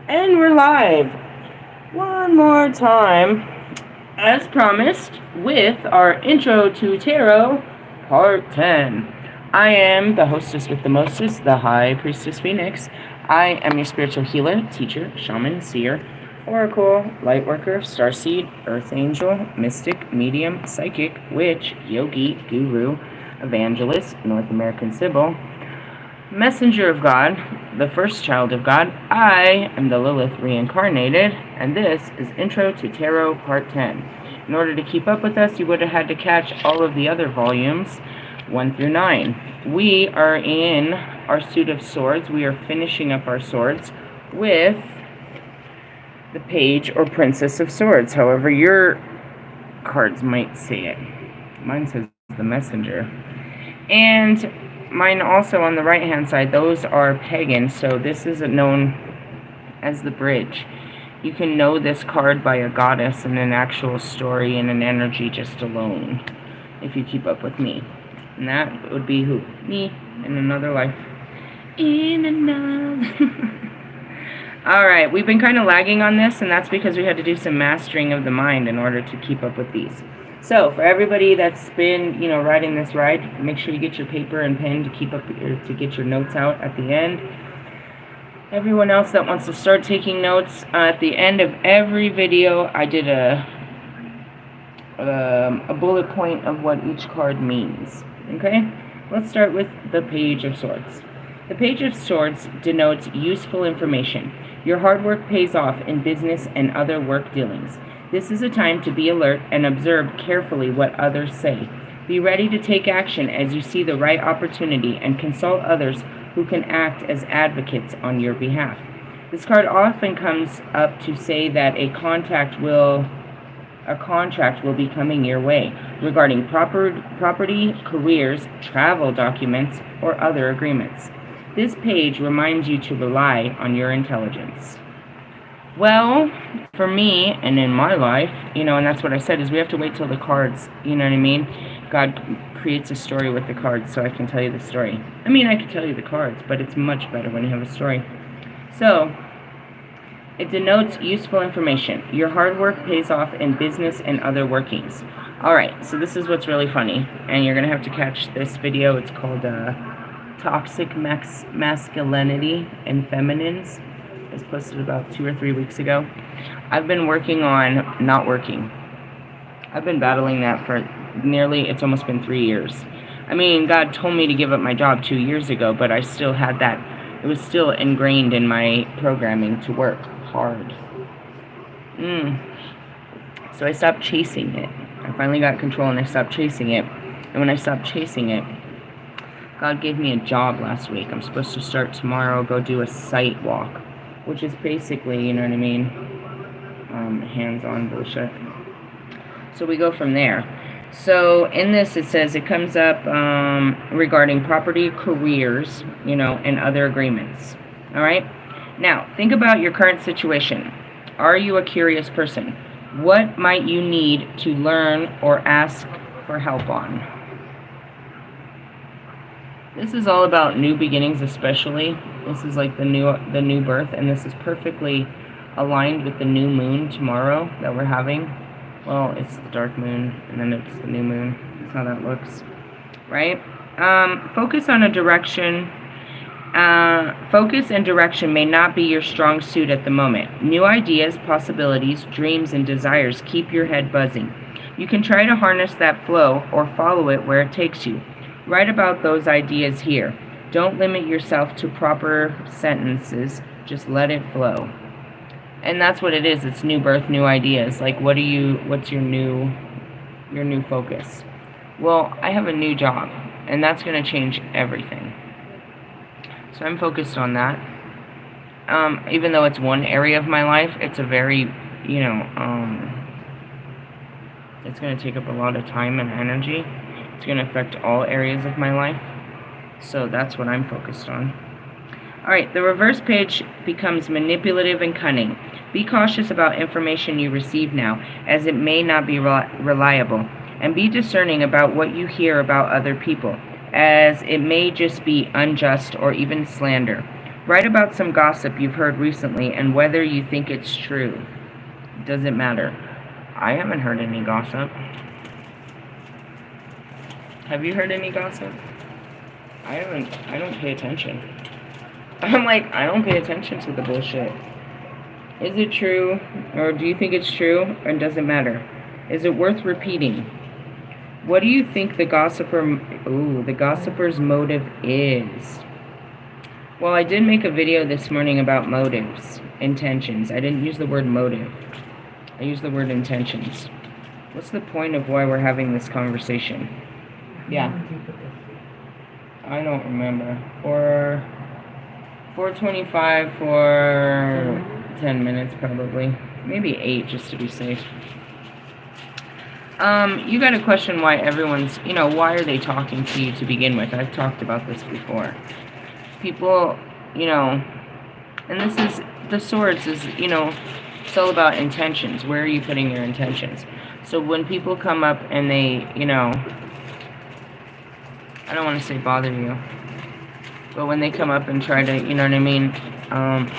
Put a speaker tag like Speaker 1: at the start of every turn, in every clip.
Speaker 1: And we're live one more time, as promised, with our Intro to Tarot Part 10. I am the hostess with the mostest, the High Priestess Phoenix. I am your spiritual healer, teacher, shaman, seer, oracle, lightworker, starseed, earth angel, mystic, medium, psychic, witch, yogi, guru, evangelist, North American Sybil, messenger of God, the first child of God. I am the Lilith reincarnated, and this is Intro to Tarot Part 10. In order to keep up with us, you would have had to catch all of the other volumes, 1 through 9. We are in our suit of swords. We are finishing up our swords with the Page or Princess of Swords. However, your cards might say it. Mine says the Messenger. And mine also on the right hand side, those are pagans, so this is known as the bridge. You can know this card by a goddess and an actual story and an energy just alone, if you keep up with me. And that would be who? Me, in another life. In another... Alright, we've been kind of lagging on this, and that's because we had to do some mastering of the mind in order to keep up with these. So, for everybody that's been, riding this ride, make sure you get your paper and pen to keep up, to get your notes out at the end. Everyone else that wants to start taking notes, at the end of every video, I did a bullet point of what each card means. Okay? Let's start with the Page of Swords. The Page of Swords denotes useful information. Your hard work pays off in business and other work dealings. This is a time to be alert and observe carefully what others say. Be ready to take action as you see the right opportunity and consult others who can act as advocates on your behalf. This card often comes up to say that a contract will be coming your way regarding property, careers, travel documents, or other agreements. This page reminds you to rely on your intelligence. Well, for me, and in my life, and that's what I said, is we have to wait till the cards, you know what I mean? God creates a story with the cards, so I can tell you the story. I mean, I can tell you the cards, but it's much better when you have a story. So, it denotes useful information. Your hard work pays off in business and other workings. Alright, so this is what's really funny, and you're going to have to catch this video. It's called Toxic Masculinity in Feminines. It was posted about 2 or 3 weeks ago. I've been working on not working. I've been battling that for it's almost been 3 years. I mean, God told me to give up my job 2 years ago, but I still had that. It was still ingrained in my programming to work hard. So I stopped chasing it. I finally got control and I stopped chasing it. And when I stopped chasing it, God gave me a job last week. I'm supposed to start tomorrow, go do a site walk, which is basically, you know what I mean, hands-on bullshit. So we go from there. So in this it says it comes up regarding property, careers, and other agreements. All right? Now, think about your current situation. Are you a curious person? What might you need to learn or ask for help on? This is all about new beginnings, especially. This is like the new birth, and this is perfectly aligned with the new moon tomorrow that we're having. Well, it's the dark moon, and then it's the new moon. That's how that looks, right? Focus on a direction. Focus and direction may not be your strong suit at the moment. New ideas, possibilities, dreams, and desires keep your head buzzing. You can try to harness that flow or follow it where it takes you. Write about those ideas here. Don't limit yourself to proper sentences. Just let it flow. And that's what it is. It's new birth, new ideas. Like, what's your new focus? Well, I have a new job, and that's going to change everything. So I'm focused on that. Even though it's one area of my life, it's a very, it's going to take up a lot of time and energy. It's going to affect all areas of my life. So that's what I'm focused on. Alright, the reverse page becomes manipulative and cunning. Be cautious about information you receive now, as it may not be reliable. And be discerning about what you hear about other people, as it may just be unjust or even slander. Write about some gossip you've heard recently and whether you think it's true. Does it matter? I haven't heard any gossip. Have you heard any gossip? I don't pay attention. I'm like, I don't pay attention to the bullshit. Is it true? Or do you think it's true? Or does it matter? Is it worth repeating? What do you think the gossiper's motive is? Well, I did make a video this morning about motives, intentions. I didn't use the word motive. I used the word intentions. What's the point of why we're having this conversation? Yeah. I don't remember. 4:25 for 10 minutes probably. Maybe 8 just to be safe. You gotta question why everyone's, why are they talking to you to begin with? I've talked about this before. People, and this is, the swords is, it's all about intentions. Where are you putting your intentions? So when people come up and they, I don't want to say bother you, but when they come up and try to,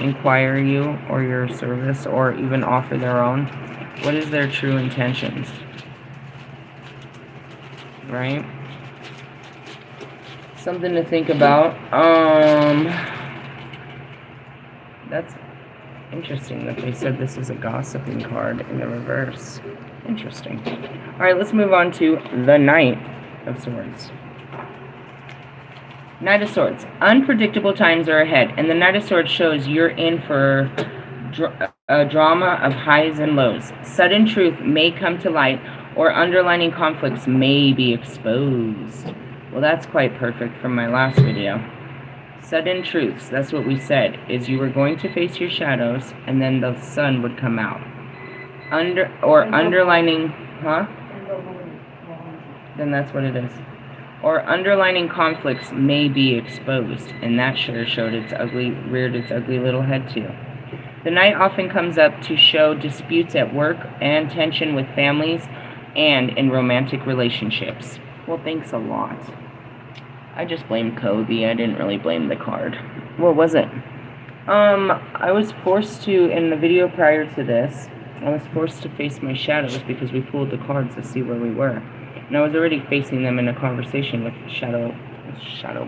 Speaker 1: inquire you or your service or even offer their own, what is their true intentions? Right? Something to think about. That's interesting that they said this is a gossiping card in the reverse. Interesting. Alright, let's move on to the Knight of Swords. Knight of Swords. Unpredictable times are ahead, and the Knight of Swords shows you're in for a drama of highs and lows. Sudden truth may come to light, or underlying conflicts may be exposed. Well, that's quite perfect from my last video. Sudden truths, that's what we said, is you were going to face your shadows, and then the sun would come out. Underlining, huh? Then that's what it is. Or underlining conflicts may be exposed, and that sure reared its ugly little head too. The Knight often comes up to show disputes at work and tension with families and in romantic relationships. Well, thanks a lot. I just blamed Kobe. I didn't really blame the card. What was it? I was forced to, in the video prior to this, I was forced to face my shadows because we pulled the cards to see where we were. And I was already facing them in a conversation with Shadow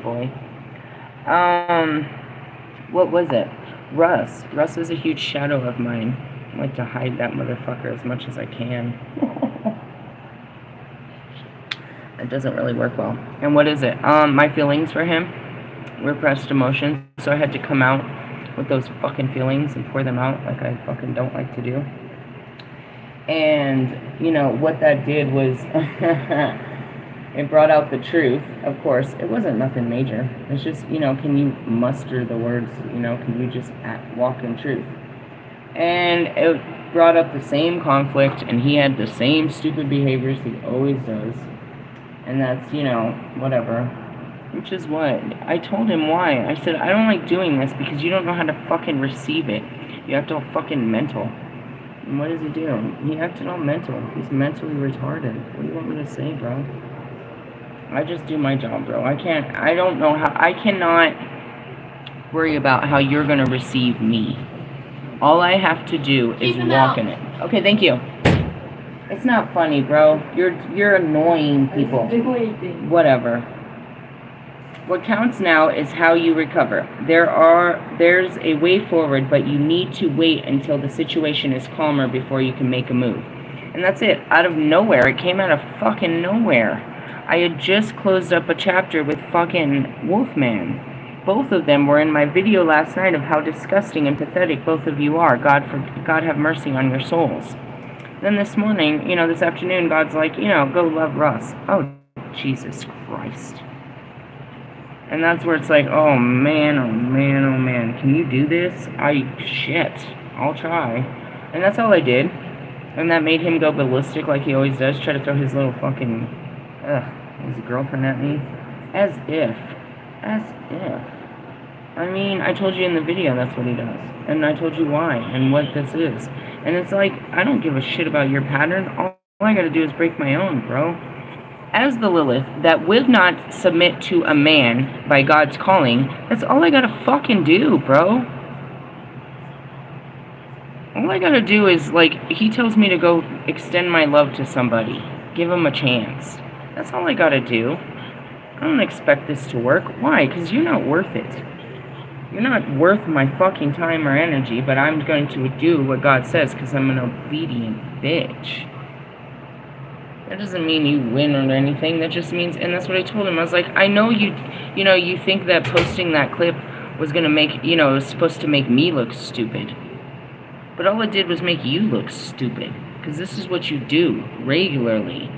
Speaker 1: Boy. What was it? Russ. Russ is a huge shadow of mine. I like to hide that motherfucker as much as I can. It doesn't really work well. And what is it? My feelings for him. Repressed emotions. So I had to come out with those fucking feelings and pour them out like I fucking don't like to do. And, what that did was it brought out the truth. Of course, it wasn't nothing major. It's just, can you muster the words? Can you just walk in truth? And it brought up the same conflict, and he had the same stupid behaviors he always does. And that's, whatever. Which is what? I told him why. I said, I don't like doing this because you don't know how to fucking receive it. You have to fucking mental. And what does he do? He acted all mental. He's mentally retarded. What do you want me to say, bro? I just do my job, bro. I cannot worry about how you're going to receive me. All I have to do is walk in it. Okay, thank you. It's not funny, bro. You're annoying people. Whatever. What counts now is how you recover. There's a way forward, but you need to wait until the situation is calmer before you can make a move. And that's it. Out of nowhere. It came out of fucking nowhere. I had just closed up a chapter with fucking Wolfman. Both of them were in my video last night of how disgusting and pathetic both of you are. God have mercy on your souls. Then this morning, this afternoon, God's like, go love Russ. Oh, Jesus Christ. And that's where it's like, oh man, oh man, oh man. Can you do this? Shit. I'll try. And that's all I did. And that made him go ballistic like he always does. Try to throw his little fucking, his girlfriend at me. As if. I mean, I told you in the video that's what he does. And I told you why and what this is. And it's like, I don't give a shit about your pattern. All I gotta do is break my own, bro. as the Lilith that would not submit to a man by God's calling, that's all I gotta fucking do, bro. All I gotta do is, like, he tells me to go extend my love to somebody. Give him a chance. That's all I gotta do. I don't expect this to work. Why? Because you're not worth it. You're not worth my fucking time or energy, but I'm going to do what God says because I'm an obedient bitch. That doesn't mean you win or anything. That just means, and that's what I told him. I was like, I know you think that posting that clip was going to make, it was supposed to make me look stupid. But all it did was make you look stupid. Because this is what you do regularly.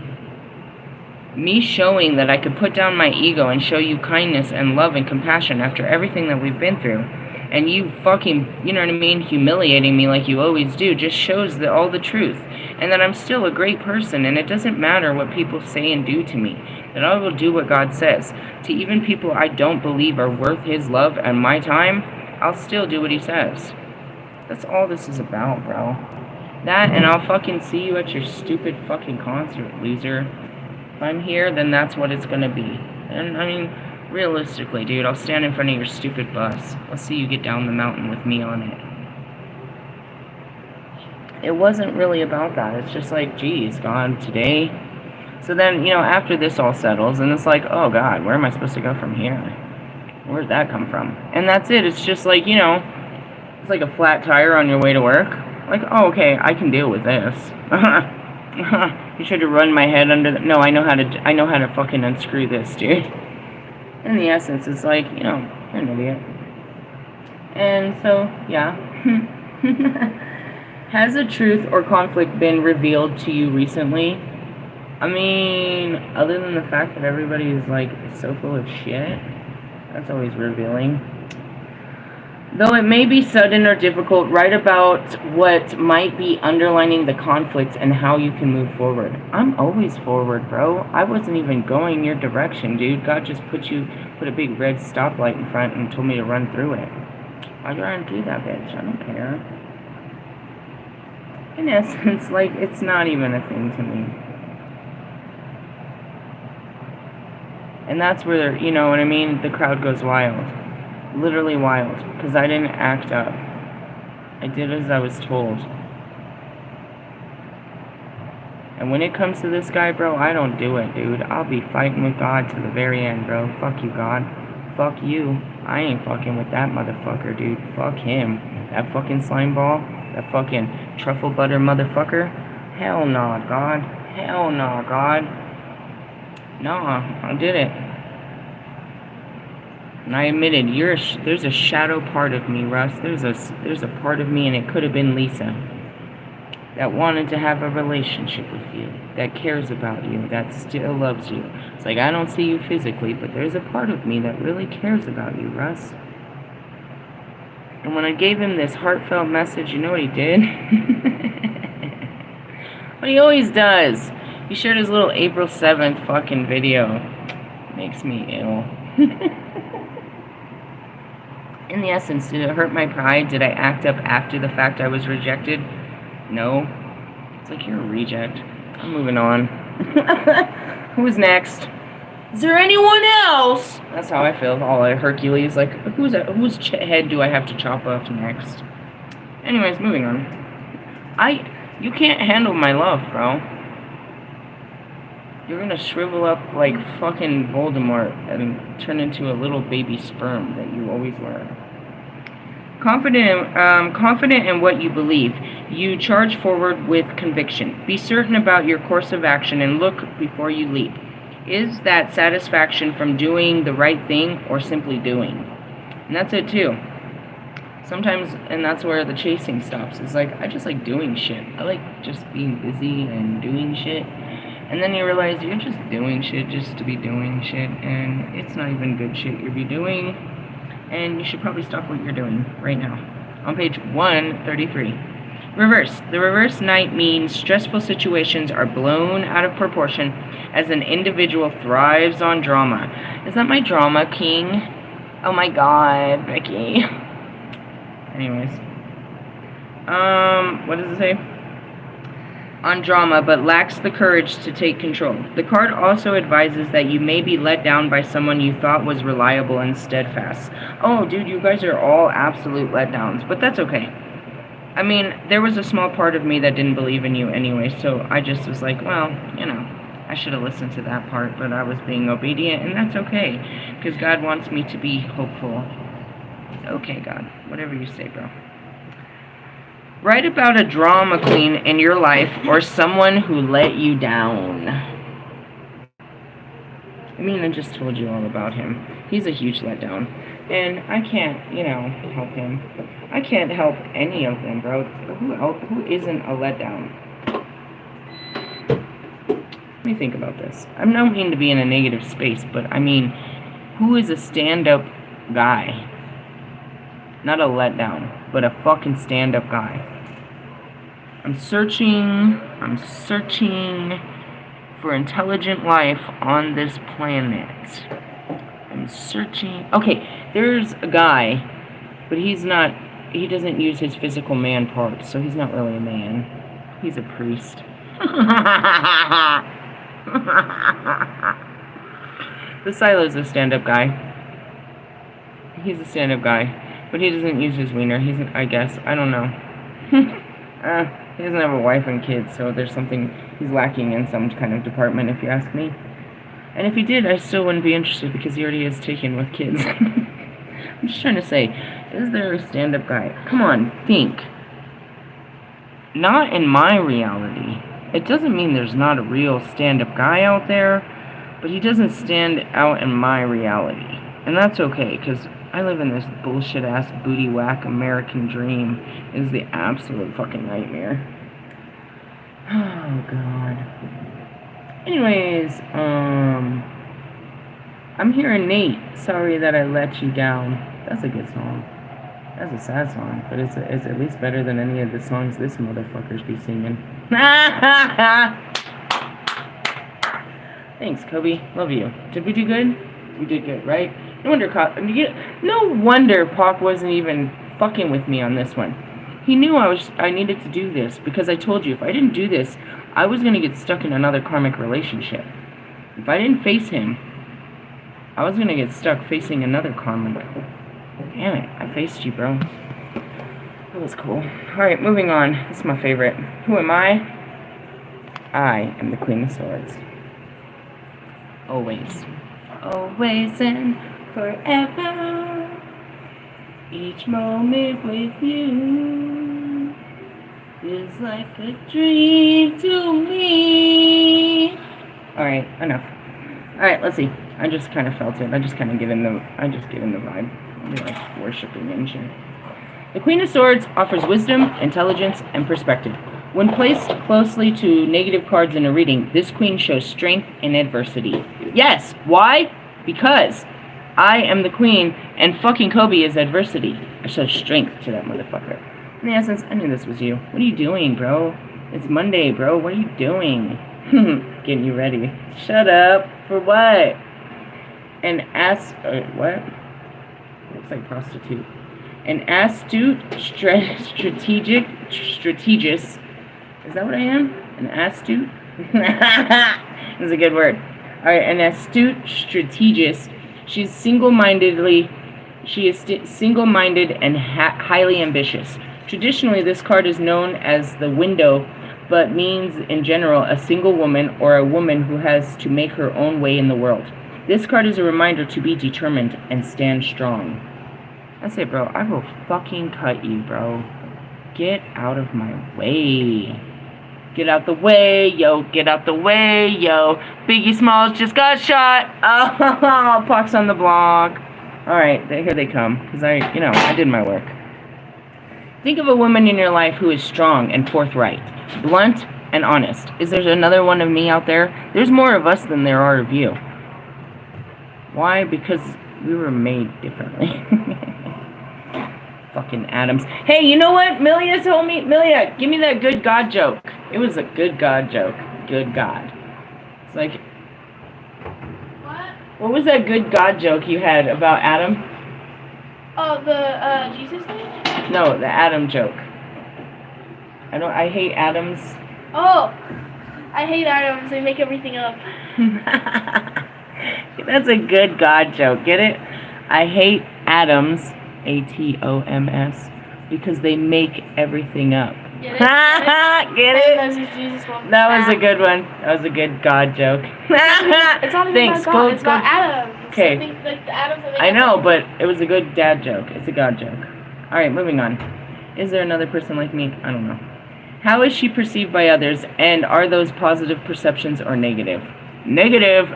Speaker 1: Me showing that I could put down my ego and show you kindness and love and compassion after everything that we've been through. And you fucking, you know what I mean, humiliating me like you always do, just shows all the truth. And that I'm still a great person, and it doesn't matter what people say and do to me. That I will do what God says. To even people I don't believe are worth His love and my time, I'll still do what He says. That's all this is about, bro. That, and I'll fucking see you at your stupid fucking concert, loser. If I'm here, then that's what it's gonna be. And, I mean, realistically, dude, I'll stand in front of your stupid bus. I'll see you get down the mountain with me on it. It wasn't really about that. It's just like, geez, God, today. So then, after this all settles, and it's like, oh, God, where am I supposed to go from here? Where'd that come from? And that's it. It's just like, it's like a flat tire on your way to work. Like, oh, okay, I can deal with this. You tried to run my head under the... No, I know how to fucking unscrew this, dude. In the essence, it's like, you're an idiot. And so, yeah. Has a truth or conflict been revealed to you recently? I mean, other than the fact that everybody is, like, so full of shit, that's always revealing. Though it may be sudden or difficult, write about what might be underlining the conflict and how you can move forward. I'm always forward, bro. I wasn't even going your direction, dude. God just put a big red stoplight in front and told me to run through it. I'd run through that bitch. I don't care. In essence, like, it's not even a thing to me. And that's where, you know what I mean? The crowd goes wild. Literally wild. Because I didn't act up. I did as I was told. And when it comes to this guy, bro, I don't do it, dude. I'll be fighting with God to the very end, bro. Fuck you, God. Fuck you. I ain't fucking with that motherfucker, dude. Fuck him. That fucking slime ball. That fucking truffle butter motherfucker. Hell nah, God. Hell nah, God. Nah, I did it. And I admitted, there's a shadow part of me, Russ. There's a part of me, and it could have been Lisa, that wanted to have a relationship with you, that cares about you, that still loves you. It's like, I don't see you physically, but there's a part of me that really cares about you, Russ. And when I gave him this heartfelt message, you know what he did? What he always does. He shared his little April 7th fucking video. Makes me ill. In the essence, did it hurt my pride? Did I act up after the fact I was rejected? No. It's like, you're a reject. I'm moving on. Who's next? Is there anyone else? That's how I feel. All like Hercules. Like, whose head do I have to chop off next? Anyways, moving on. You can't handle my love, bro. You're gonna shrivel up like fucking Voldemort and turn into a little baby sperm that you always were. Confident in what you believe. You charge forward with conviction. Be certain about your course of action and look before you leap. Is that satisfaction from doing the right thing or simply doing? And that's it too. Sometimes, and that's where the chasing stops. It's like, I just like doing shit. I like just being busy and doing shit. And then you realize you're just doing shit just to be doing shit, and it's not even good shit you'll be doing, and you should probably stop what you're doing right now. On page 133. Reverse. The reverse knight means stressful situations are blown out of proportion as an individual thrives on drama. Is that my drama king? Oh my god, Becky. Anyways. What does it say? on drama but lacks the courage to take control. The card also advises that you may be let down by someone you thought was reliable and steadfast. Oh, dude, you guys are all absolute letdowns, but that's okay. I mean, there was a small part of me that didn't believe in you anyway, so I just was like, well, you know, I should have listened to that part, but I was being obedient, and that's okay, because God wants me to be hopeful. Okay, God, whatever you say, bro. Write about a drama queen in your life or someone who let you down. I mean, I just told you all about him. He's a huge letdown. And I can't, you know, help him. I can't help any of them, bro. Who isn't a letdown? Let me think about this. I don't mean to be in a negative space, but I mean, who is a stand-up guy? Not a letdown, but a fucking stand-up guy. I'm searching for intelligent life on this planet. I'm searching. Okay, there's a guy, but he doesn't use his physical man parts, so he's not really a man. He's a priest. The Silo's a stand-up guy. He's a stand-up guy. But he doesn't use his wiener. I guess. I don't know. He doesn't have a wife and kids, so there's something he's lacking in some kind of department, if you ask me. And if he did, I still wouldn't be interested because he already is taken with kids. I'm just trying to say, is there a stand-up guy? Come on, think. Not in my reality. It doesn't mean there's not a real stand-up guy out there, but he doesn't stand out in my reality. And that's okay, because I live in this bullshit-ass booty-whack American dream. It is the absolute fucking nightmare. Oh, God. Anyways, I'm hearing Nate. Sorry that I let you down. That's a good song. That's a sad song, but it's at least better than any of the songs this motherfuckers be singing. Thanks, Kobe. Love you. Did we do good? We did good, right? No wonder Pac wasn't even fucking with me on this one. He knew I needed to do this because I told you if I didn't do this, I was gonna get stuck in another karmic relationship. If I didn't face him, I was gonna get stuck facing another karmic. Damn it, I faced you, bro. That was cool. Alright, moving on. This is my favorite. Who am I? I am the Queen of Swords. Always. Always and forever. Each moment with you feels like a dream to me. Alright, enough. Alright, let's see. I just kind of felt it. I just give him the vibe. I'm like worshipping and shit. The Queen of Swords offers wisdom, intelligence, and perspective. When placed closely to negative cards in a reading, this queen shows strength in adversity. Yes, why? Because I am the queen, and fucking Kobe is adversity. I show strength to that motherfucker. In the essence, I knew this was you. What are you doing, bro? It's Monday, bro. What are you doing? Getting you ready. Shut up. For what? And what? Looks like prostitute. An astute, strategist. Is that what I am? An astute? That's a good word. Alright, an astute strategist. She is single-minded and highly ambitious. Traditionally, this card is known as the window, but means in general a single woman or a woman who has to make her own way in the world. This card is a reminder to be determined and stand strong. That's it, bro. I will fucking cut you, bro. Get out of my way. Get out the way, yo. Get out the way, yo. Biggie Smalls just got shot. Oh, Pac's on the block. Alright, here they come. Because I did my work. Think of a woman in your life who is strong and forthright, blunt and honest. Is there another one of me out there? There's more of us than there are of you. Why? Because we were made differently. Fucking Adams. Hey, you know what? Milia told me. Milia, give me that good God joke. It was a good God joke. Good God. It's like... What was that good God joke you had about Adam?
Speaker 2: Oh, the Jesus thing?
Speaker 1: No, the Adam joke. I hate Adams.
Speaker 2: Oh, I hate atoms. They make everything up.
Speaker 1: That's a good God joke. Get it? I hate atoms, atoms, because they make everything up.
Speaker 2: Get it?
Speaker 1: Get it? That was a good one. That was a good God joke.
Speaker 2: It's not even
Speaker 1: Thanks.
Speaker 2: about God. It's about atoms.
Speaker 1: Okay.
Speaker 2: Like the atoms that make
Speaker 1: I know,
Speaker 2: up
Speaker 1: but it was a good dad joke. It's a God joke. All right, moving on. Is there another person like me? I don't know. How is she perceived by others, and are those positive perceptions or negative? Negative.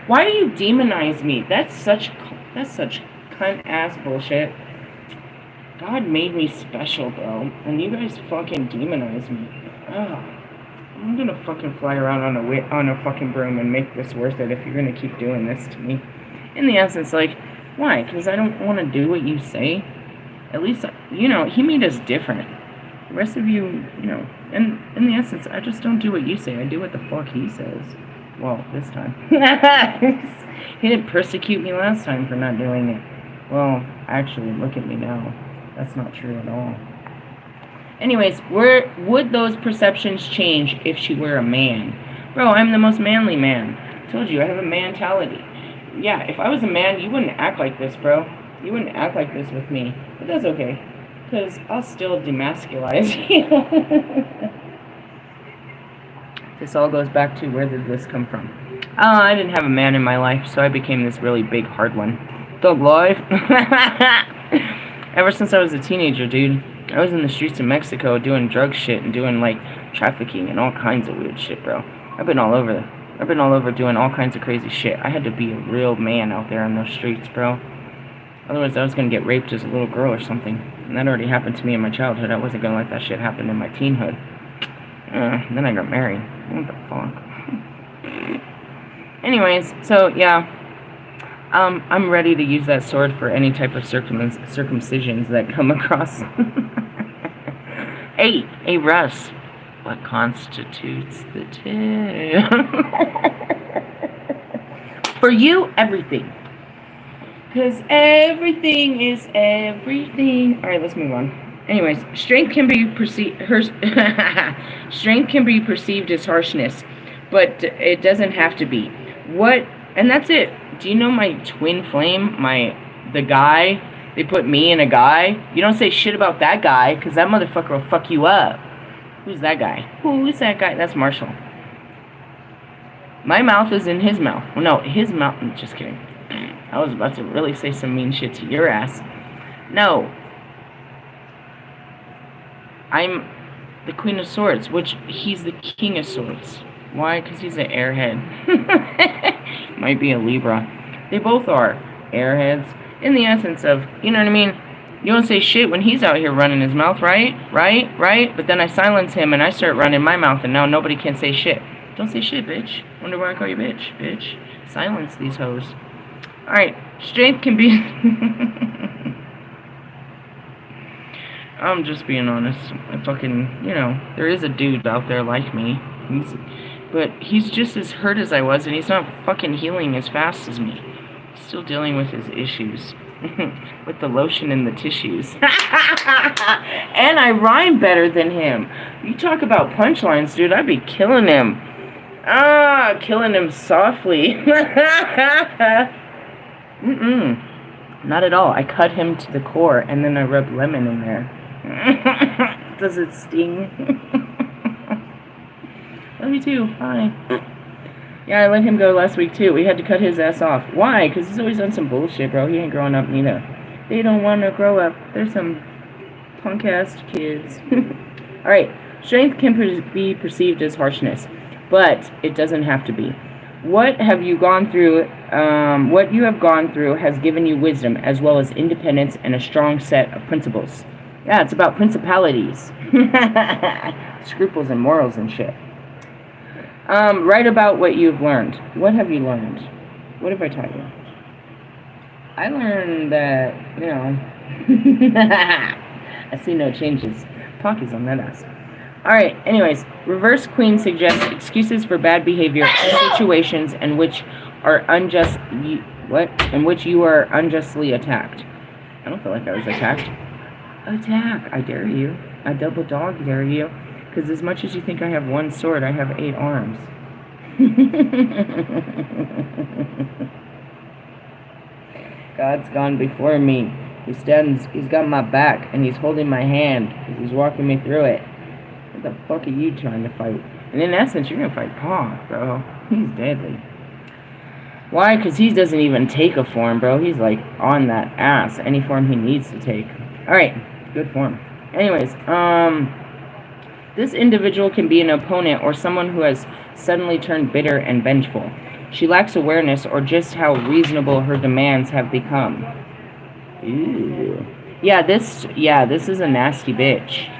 Speaker 1: Why do you demonize me? That's such cunt ass bullshit. God made me special, bro, and you guys fucking demonize me. Ugh. I'm gonna fucking fly around on a fucking broom and make this worth it if you're gonna keep doing this to me. In the essence, like, why? Because I don't want to do what you say. At least, you know, he made us different. The rest of you, you know, and in the essence, I just don't do what you say. I do what the fuck he says. Well, this time. He didn't persecute me last time for not doing it. Well, actually, look at me now. That's not true at all. Anyways, would those perceptions change if she were a man? Bro, I'm the most manly man. I told you, I have a mentality. Yeah, if I was a man, you wouldn't act like this, bro. You wouldn't act like this with me. But that's okay, because I'll still demasculize you. This all goes back to, where did this come from? I didn't have a man in my life, so I became this really big, hard one. Thug life. Ever since I was a teenager, dude, I was in the streets of Mexico doing drug shit and doing, like, trafficking and all kinds of weird shit, bro. I've been all over doing all kinds of crazy shit. I had to be a real man out there in those streets, bro. Otherwise, I was gonna get raped as a little girl or something. And that already happened to me in my childhood. I wasn't gonna let that shit happen in my teenhood. Then I got married. What the fuck? Anyways, so, yeah. I'm ready to use that sword for any type of circumcisions that come across. Hey, Russ. What constitutes the two? For you, everything. Because everything is everything. Alright, let's move on. Anyways, strength can be perceived as harshness, but it doesn't have to be. And that's it. Do you know my twin flame? The guy? They put me in a guy. You don't say shit about that guy, because that motherfucker will fuck you up. Who's that guy? Who is that guy? That's Marshall. My mouth is in his mouth. Well, no, his mouth. Just kidding. I was about to really say some mean shit to your ass. No. I'm the Queen of Swords, which he's the King of Swords. Why? Because he's an airhead. Might be a Libra. They both are airheads. In the essence of, you know what I mean? You don't say shit when he's out here running his mouth, right? Right? But then I silence him and I start running my mouth and now nobody can say shit. Don't say shit, bitch. Wonder why I call you bitch. Silence these hoes. Alright, strength can be... I'm just being honest. I fucking, you know, there is a dude out there like me. But he's just as hurt as I was, and he's not fucking healing as fast as me. He's still dealing with his issues. With the lotion in the tissues. And I rhyme better than him. You talk about punchlines, dude, I'd be killing him. Killing him softly. Not at all. I cut him to the core, and then I rub lemon in there. Does it sting? Love you too. Bye. Yeah, I let him go last week too. We had to cut his ass off. Why? Because he's always done some bullshit, bro. He ain't growing up neither. They don't want to grow up. They're some punk-ass kids. Alright. Strength can be perceived as harshness, but it doesn't have to be. What have you gone through? What you have gone through has given you wisdom, as well as independence and a strong set of principles. Yeah, it's about principalities. Scruples and morals and shit. Write about what you've learned. What have you learned? What have I taught you? I learned that, you know, I see no changes. Pockeys on that ass. Alright, anyways, reverse queen suggests excuses for bad behavior in situations in which in which you are unjustly attacked. I don't feel like I was attacked. Attack, I dare you. I double dog dare you. Because as much as you think I have one sword, I have 8 arms. God's gone before me. He's got my back, and he's holding my hand. He's walking me through it. What the fuck are you trying to fight? And in essence, you're gonna fight Paw, bro. He's deadly. Why? Because he doesn't even take a form, bro. He's like on that ass. Any form he needs to take. Alright, good form. Anyways, this individual can be an opponent or someone who has suddenly turned bitter and vengeful. She lacks awareness or just how reasonable her demands have become. Ooh. Yeah, this is a nasty bitch.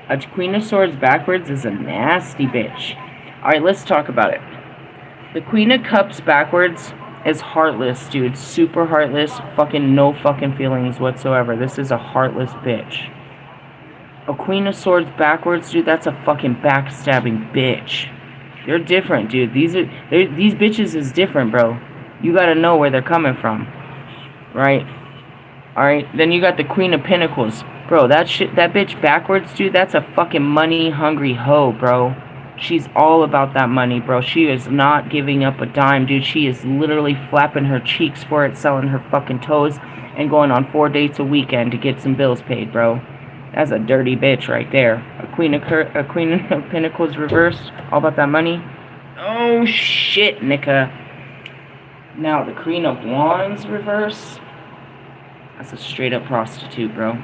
Speaker 1: A Queen of Swords backwards is a nasty bitch. Alright, let's talk about it. The Queen of Cups backwards is heartless, dude. Super heartless. Fucking no fucking feelings whatsoever. This is a heartless bitch. A Queen of Swords backwards, dude, that's a fucking backstabbing bitch. They're different, dude. These bitches is different, bro. You gotta know where they're coming from. Right? Alright, then you got the Queen of Pentacles. Bro, that bitch backwards, dude, that's a fucking money-hungry hoe, bro. She's all about that money, bro. She is not giving up a dime, dude. She is literally flapping her cheeks for it, selling her fucking toes, and going on 4 dates a weekend to get some bills paid, bro. That's a dirty bitch right there. A Queen of Pentacles reversed, all about that money. Oh, shit, Nika. Now, the Queen of Wands reverse. That's a straight-up prostitute, bro.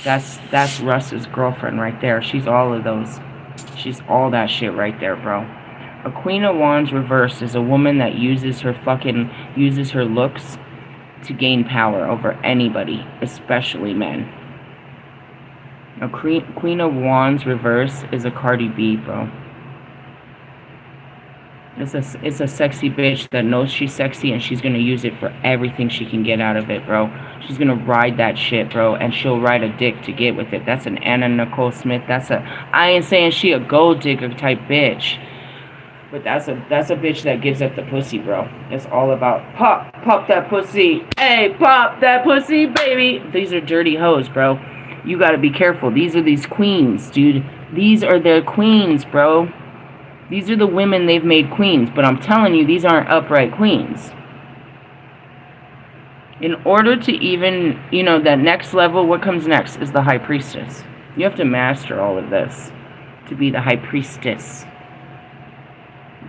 Speaker 1: That's Russ's girlfriend right there. She's all of those. She's all that shit right there, bro. A Queen of Wands reverse is a woman that uses her looks to gain power over anybody, especially men. A Queen of Wands reverse is a Cardi B, bro. It's a sexy bitch that knows she's sexy and she's gonna use it for everything she can get out of it, bro. She's gonna ride that shit, bro, and she'll ride a dick to get with it. That's an Anna Nicole Smith. I ain't saying she a gold digger type bitch, but that's a bitch that gives up the pussy, bro. It's all about pop that pussy. Hey, pop that pussy, baby. These are dirty hoes, bro. You gotta be careful. These are these queens, dude. These are their queens, bro. These are the women they've made queens, but I'm telling you, these aren't upright queens. In order to even, that next level, what comes next is the High Priestess. You have to master all of this to be the High Priestess.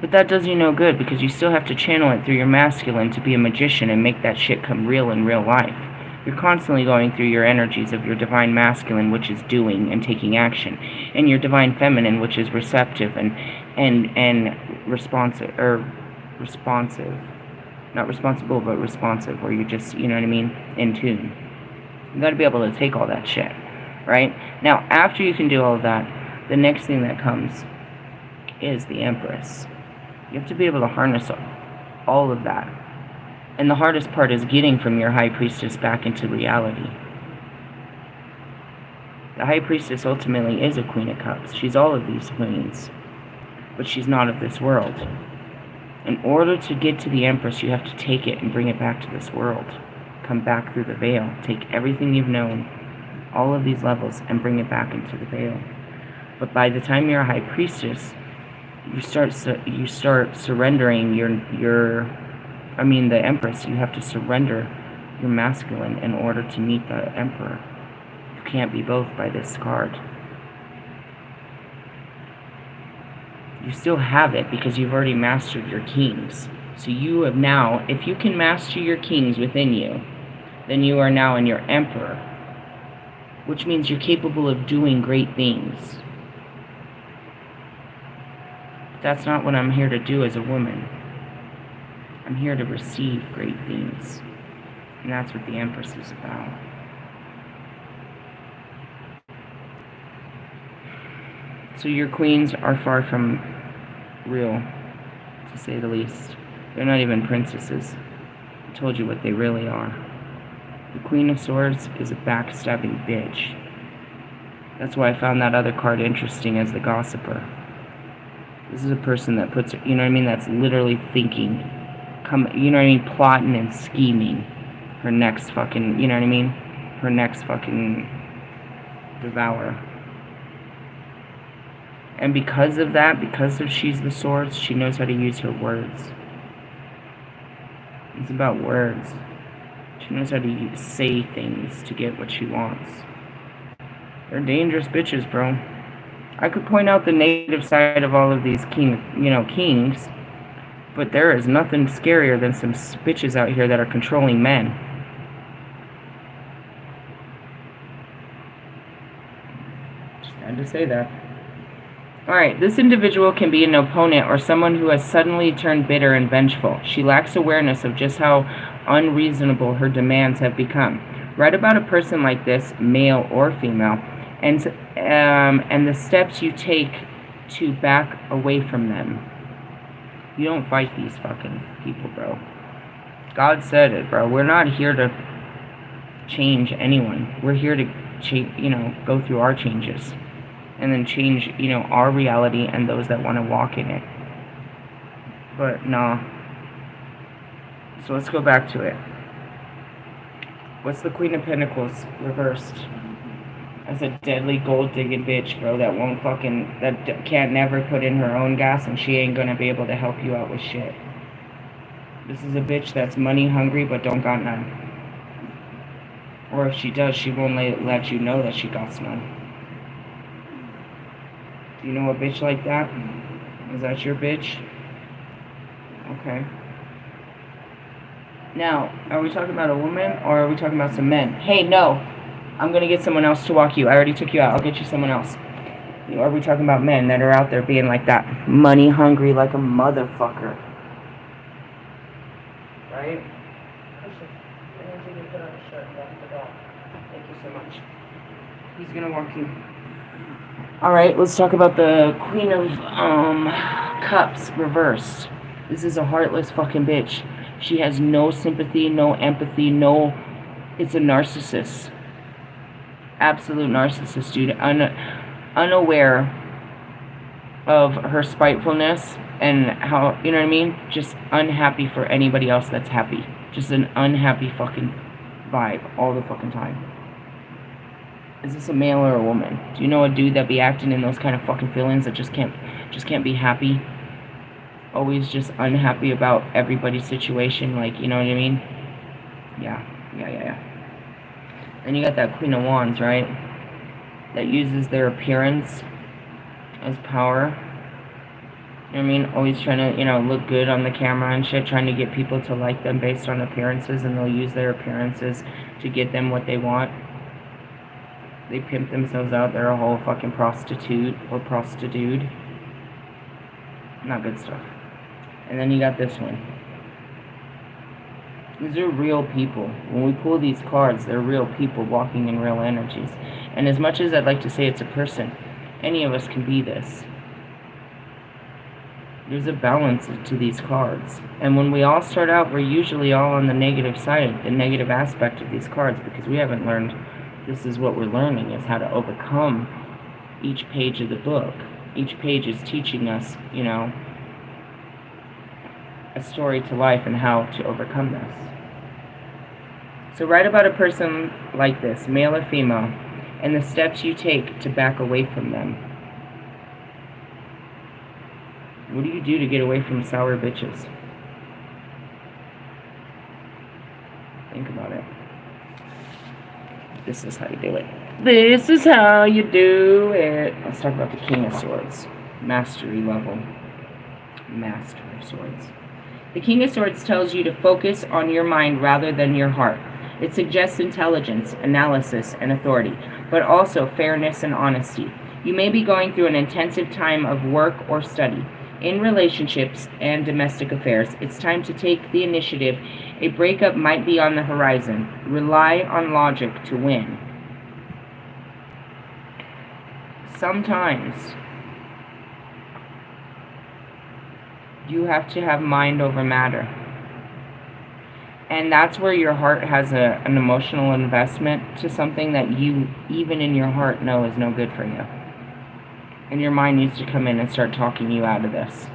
Speaker 1: But that does you no good because you still have to channel it through your masculine to be a magician and make that shit come real in real life. You're constantly going through your energies of your divine masculine, which is doing and taking action, and your divine feminine, which is receptive and responsive, not responsible, but responsive, where you're just, you know what I mean, in tune. You got to be able to take all that shit, right? Now, after you can do all of that, the next thing that comes is the Empress. You have to be able to harness all of that. And the hardest part is getting from your High Priestess back into reality. The High Priestess ultimately is a Queen of Cups. She's all of these queens. But she's not of this world. In order to get to the Empress, you have to take it and bring it back to this world. Come back through the veil. Take everything you've known, all of these levels, and bring it back into the veil. But by the time you're a High Priestess, you start surrendering the Empress. You have to surrender your masculine in order to meet the Emperor. You can't be both by this card. You still have it because you've already mastered your kings. So you have now, if you can master your kings within you, then you are now in your Emperor, which means you're capable of doing great things. But that's not what I'm here to do as a woman. I'm here to receive great things. And that's what the Empress is about. So your queens are far from real, to say the least. They're not even princesses. I told you what they really are. The Queen of Swords is a backstabbing bitch. That's why I found that other card interesting as the Gossiper. This is a person that puts, that's literally thinking, plotting and scheming her next fucking, her next fucking devour. And because of that, because of she's the swords, she knows how to use her words. It's about words. She knows how to say things to get what she wants. They're dangerous bitches, bro. I could point out the negative side of all of these kings, but there is nothing scarier than some bitches out here that are controlling men. Just had to say that. Alright, this individual can be an opponent or someone who has suddenly turned bitter and vengeful. She lacks awareness of just how unreasonable her demands have become. Write about a person like this, male or female, and the steps you take to back away from them. You don't fight these fucking people, bro. God said it, bro. We're not here to change anyone. We're here to go through our changes. And then change, our reality and those that want to walk in it. But, nah. So let's go back to it. What's the Queen of Pentacles reversed? As a deadly gold-digging bitch, bro, that can't never put in her own gas, and she ain't gonna be able to help you out with shit. This is a bitch that's money hungry, but don't got none. Or if she does, she won't let you know that she got none. Do you know a bitch like that? Is that your bitch? Okay. Now, are we talking about a woman or are we talking about some men? Hey, no. I'm going to get someone else to walk you. I already took you out. I'll get you someone else. Are we talking about men that are out there being like that? Money hungry like a motherfucker. Right? Thank you so much. He's going to walk you. Alright, let's talk about the Queen of Cups reversed. This is a heartless fucking bitch. She has no sympathy, no empathy, it's a narcissist. Absolute narcissist, dude. Unaware of her spitefulness and how, you know what I mean? Just unhappy for anybody else that's happy. Just an unhappy fucking vibe all the fucking time. Is this a male or a woman? Do you know a dude that be acting in those kind of fucking feelings that just can't be happy? Always just unhappy about everybody's situation, like, you know what I mean? Yeah. Then you got that Queen of Wands, right? That uses their appearance as power. You know what I mean? Always trying to, look good on the camera and shit, trying to get people to like them based on appearances, and they'll use their appearances to get them what they want. They pimp themselves out. They're a whole fucking prostitute or prostitute. Not good stuff. And then you got this one. These are real people. When we pull these cards, they're real people walking in real energies. And as much as I'd like to say it's a person, any of us can be this. There's a balance to these cards. And when we all start out, we're usually all on the negative side, the negative aspect of these cards, because we haven't learned. This is what we're learning, is how to overcome each page of the book. Each page is teaching us, a story to life and how to overcome this. So write about a person like this, male or female, and the steps you take to back away from them. What do you do to get away from sour bitches? Think about it. This is how you do it. This is how you do it. Let's talk about the King of Swords. Mastery level. Master of Swords. The King of Swords tells you to focus on your mind rather than your heart. It suggests intelligence, analysis, and authority, but also fairness and honesty. You may be going through an intensive time of work or study. In relationships and domestic affairs, it's time to take the initiative. A breakup might be on the horizon. Rely on logic to win. Sometimes you have to have mind over matter. And that's where your heart has an emotional investment to something that you, even in your heart, know is no good for you. And your mind needs to come in and start talking you out of this.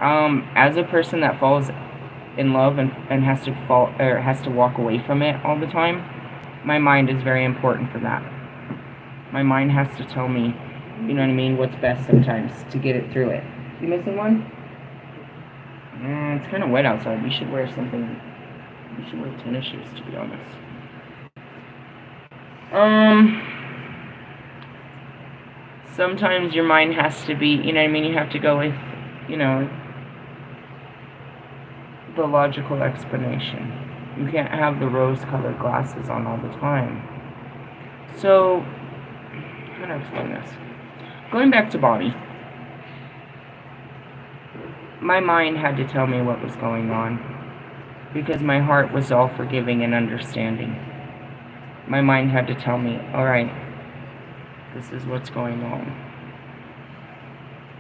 Speaker 1: As a person that falls in love and has to walk away from it all the time, my mind is very important for that. My mind has to tell me, you know what I mean, what's best sometimes to get it through it. You missing one? It's kind of wet outside. We should wear something. We should wear tennis shoes, to be honest. Sometimes your mind has to be, you know what I mean, you have to go with, you know, the logical explanation. You can't have the rose-colored glasses on all the time. So, how do I explain this? Going back to body. My mind had to tell me what was going on because my heart was all forgiving and understanding. My mind had to tell me, alright, this is what's going on.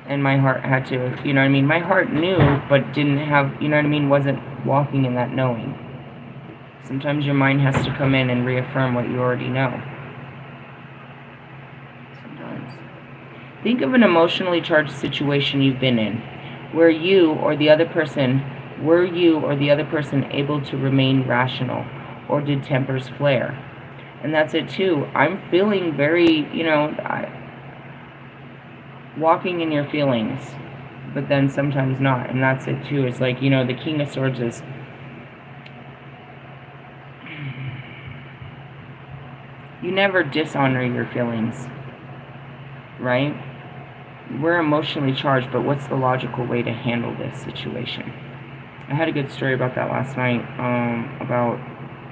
Speaker 1: And my heart had to, you know what I mean? My heart knew, but didn't have, you know what I mean? Wasn't walking in that knowing. Sometimes your mind has to come in and reaffirm what you already know. Sometimes. Think of an emotionally charged situation you've been in. Were you or the other person able to remain rational, or did tempers flare? And that's it too. I'm feeling very, you know, walking in your feelings, but then sometimes not, and that's it too. It's like, you know, the King of Swords is, you never dishonor your feelings, right? We're emotionally charged, but what's the logical way to handle this situation? I had a good story about that last night, about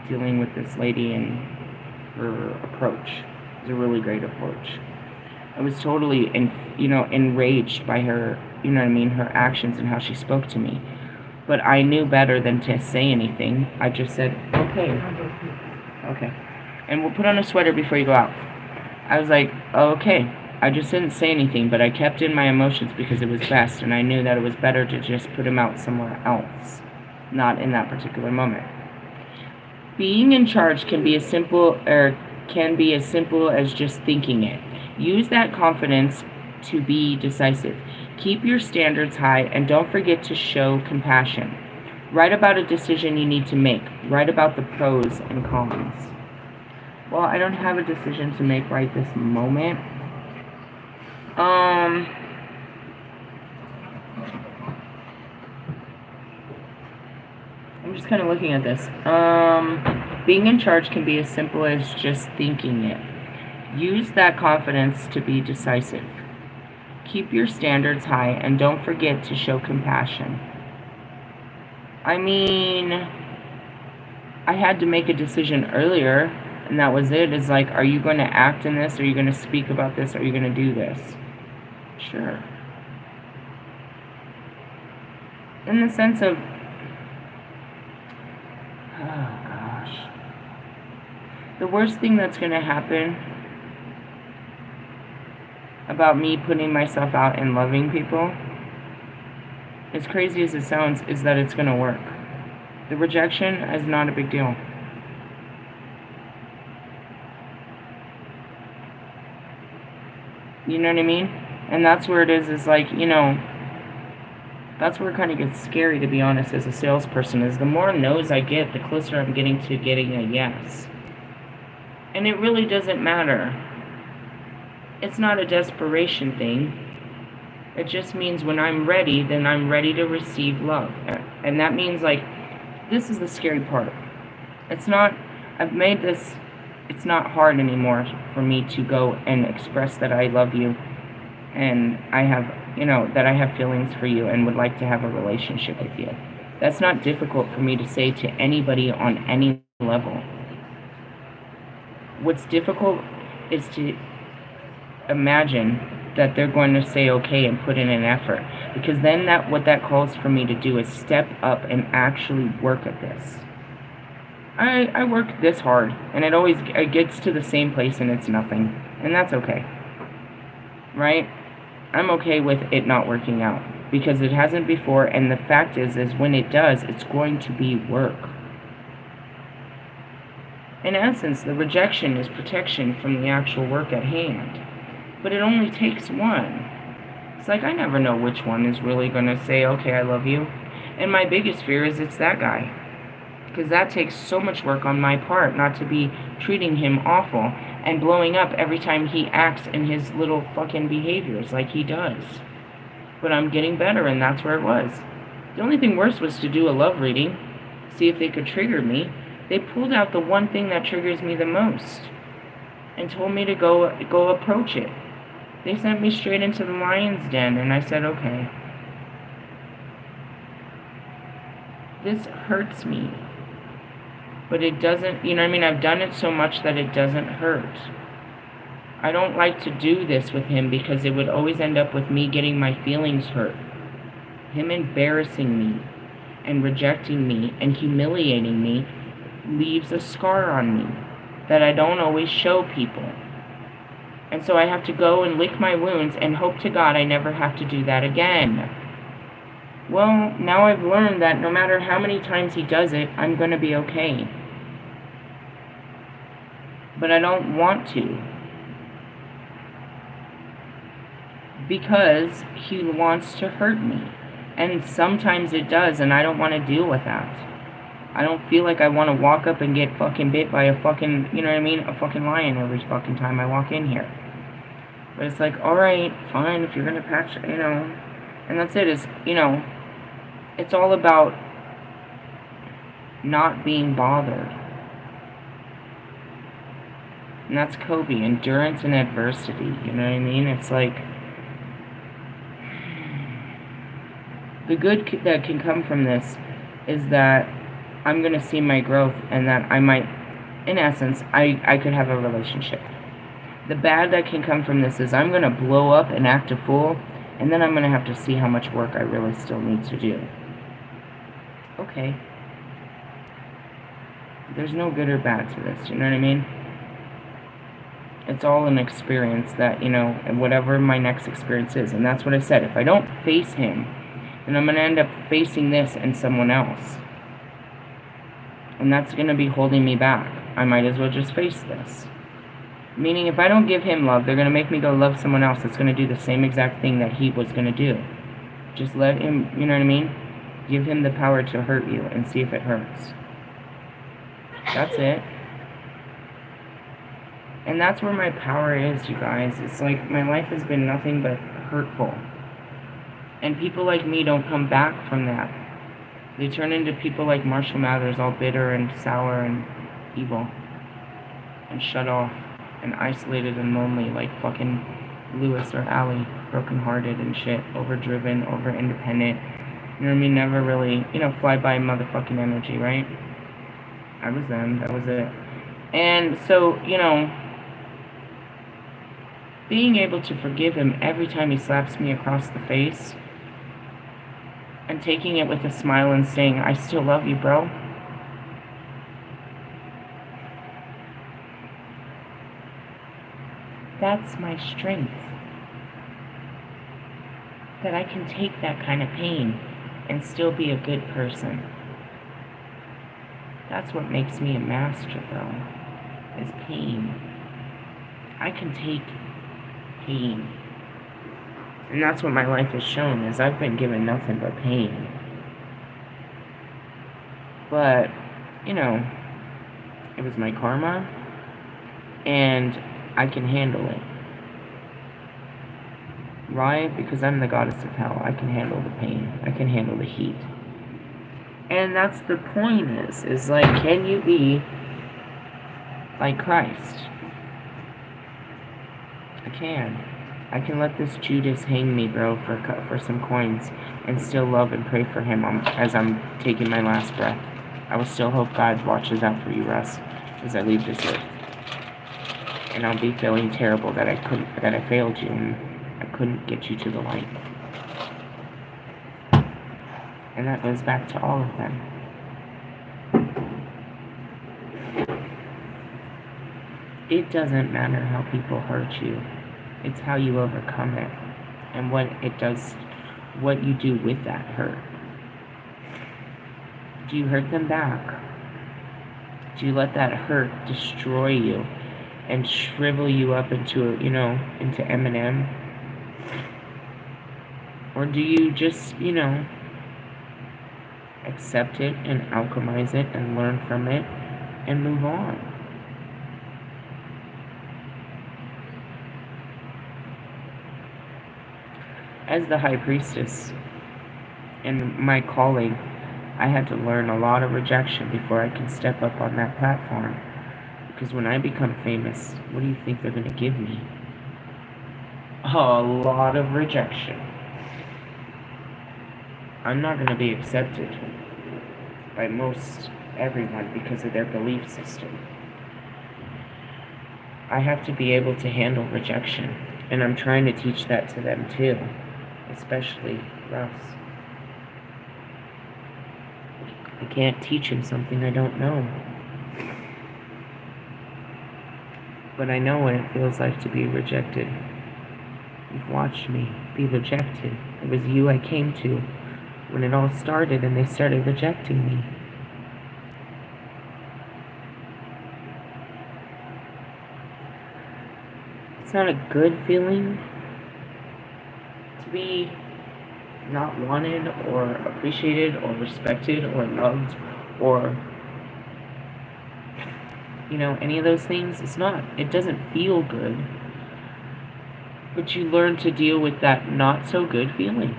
Speaker 1: dealing with this lady and her approach. It was a really great approach. I was totally, enraged by her, you know what I mean, her actions and how she spoke to me. But I knew better than to say anything. I just said, okay. And we'll put on a sweater before you go out. I was like, okay. I just didn't say anything, but I kept in my emotions because it was best, and I knew that it was better to just put them out somewhere else, not in that particular moment. Being in charge can be as simple as just thinking it. Use that confidence to be decisive. Keep your standards high, and don't forget to show compassion. Write about a decision you need to make. Write about the pros and cons. Well, I don't have a decision to make right this moment. I'm just kind of looking at this. Being in charge can be as simple as just thinking it. Use that confidence to be decisive. Keep your standards high, and don't forget to show compassion. I mean, I had to make a decision earlier, and that was it. It's like, are you going to act in this? Are you going to speak about this? Are you going to do this? Sure. In the sense of, oh gosh, the worst thing that's going to happen about me putting myself out and loving people, as crazy as it sounds, is that it's going to work. The rejection is not a big deal. You know what I mean? And that's where it is like, you know, that's where it kind of gets scary, to be honest, as a salesperson, is the more no's I get, the closer I'm getting to getting a yes. And it really doesn't matter. It's not a desperation thing. It just means when I'm ready, then I'm ready to receive love. And that means, like, this is the scary part. It's not hard anymore for me to go and express that I love you, and I have, that I have feelings for you and would like to have a relationship with you. That's not difficult for me to say to anybody on any level. What's difficult is to imagine that they're going to say okay and put in an effort, because then what that calls for me to do is step up and actually work at this. I work this hard, and it gets to the same place and it's nothing, and that's okay, right? I'm okay with it not working out, because it hasn't before, and the fact is when it does, it's going to be work. In essence, the rejection is protection from the actual work at hand, but it only takes one. It's like, I never know which one is really going to say, okay, I love you, and my biggest fear is it's that guy. Because that takes so much work on my part, not to be treating him awful. and blowing up every time he acts in his little fucking behaviors like he does. But I'm getting better, and that's where it was. The only thing worse was to do a love reading, see if they could trigger me. They pulled out the one thing that triggers me the most and told me to go approach it. They sent me straight into the lion's den, and I said, okay. This hurts me. But it doesn't, you know what I mean? I've done it so much that it doesn't hurt. I don't like to do this with him because it would always end up with me getting my feelings hurt. Him embarrassing me and rejecting me and humiliating me leaves a scar on me that I don't always show people. And so I have to go and lick my wounds and hope to God I never have to do that again. Well, now I've learned that no matter how many times he does it, I'm going to be okay. But I don't want to. Because he wants to hurt me. And sometimes it does, and I don't want to deal with that. I don't feel like I want to walk up and get fucking bit by a fucking, you know what I mean, a fucking lion every fucking time I walk in here. But it's like, alright, fine, if you're going to patch, you know. And that's it, is, you know, it's all about not being bothered. And that's Kobe, endurance and adversity, you know what I mean? It's like, the good that can come from this is that I'm going to see my growth, and that I might, in essence, I could have a relationship. The bad that can come from this is I'm going to blow up and act a fool, and then I'm going to have to see how much work I really still need to do. Okay. There's no good or bad to this, you know what I mean? It's all an experience that, you know, and whatever my next experience is. And that's what I said. If I don't face him, then I'm going to end up facing this and someone else. And that's going to be holding me back. I might as well just face this. Meaning, if I don't give him love, they're going to make me go love someone else that's going to do the same exact thing that he was going to do. Just let him, you know what I mean? Give him the power to hurt you and see if it hurts. That's it. And that's where my power is, you guys. It's like my life has been nothing but hurtful. And people like me don't come back from that. They turn into people like Marshall Mathers, all bitter and sour and evil. And shut off. And isolated and lonely like fucking Lewis or Allie. Brokenhearted and shit. Overdriven, over-independent. You know what I mean? Never really, you know, fly by motherfucking energy, right? I was them. That was it. And so, you know, being able to forgive him every time he slaps me across the face and taking it with a smile and saying, I still love you, bro. That's my strength. That I can take that kind of pain and still be a good person. That's what makes me a master, though, is pain. I can take pain. And that's what my life has shown, is I've been given nothing but pain. But, you know, it was my karma, and I can handle it. Why? Because I'm the goddess of hell. I can handle the pain. I can handle the heat. And that's the point is like, can you be like Christ? I can. I can let this Judas hang me, bro, for some coins and still love and pray for him as I'm taking my last breath. I will still hope God watches out for you, Russ, as I leave this earth. And I'll be feeling terrible that I failed you and I couldn't get you to the light. And that goes back to all of them. It doesn't matter how people hurt you. It's how you overcome it. And what it does, what you do with that hurt. Do you hurt them back? Do you let that hurt destroy you and shrivel you up into, into Eminem? Or do you just, accept it and alchemize it and learn from it and move on? as the High Priestess in my calling, I had to learn a lot of rejection before I can step up on that platform. Because when I become famous, what do you think they're going to give me? A lot of rejection. I'm not going to be accepted by most everyone because of their belief system. I have to be able to handle rejection, and I'm trying to teach that to them too, especially Russ. I can't teach him something I don't know. But I know what it feels like to be rejected. You've watched me be rejected. It was you I came to when it all started and they started rejecting me. It's not a good feeling to be not wanted or appreciated or respected or loved or, any of those things. It's not. It doesn't feel good. But you learn to deal with that not so good feeling.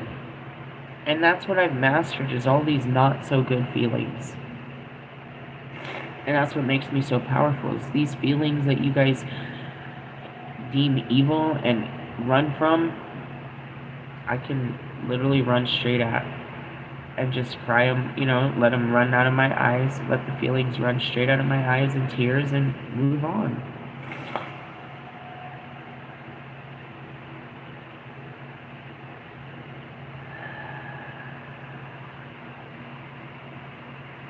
Speaker 1: And that's what I've mastered, is all these not so good feelings. And that's what makes me so powerful, is these feelings that you guys deem evil and run from, I can literally run straight at and just cry them, let them run out of my eyes, let the feelings run straight out of my eyes in tears and move on.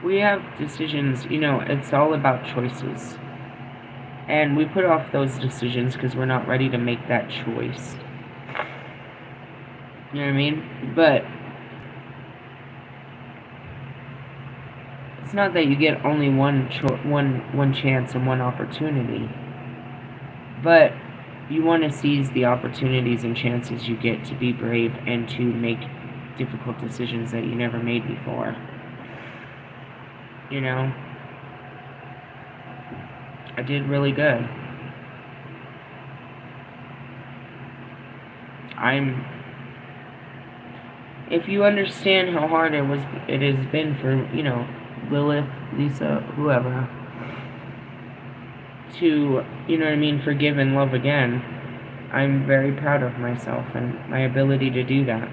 Speaker 1: We have decisions, it's all about choices. And we put off those decisions because we're not ready to make that choice. You know what I mean? But it's not that you get only one chance and one opportunity. But you want to seize the opportunities and chances you get to be brave and to make difficult decisions that you never made before. I did really good. If you understand how hard it has been for, Lilith, Lisa, whoever, to, forgive and love again, I'm very proud of myself and my ability to do that.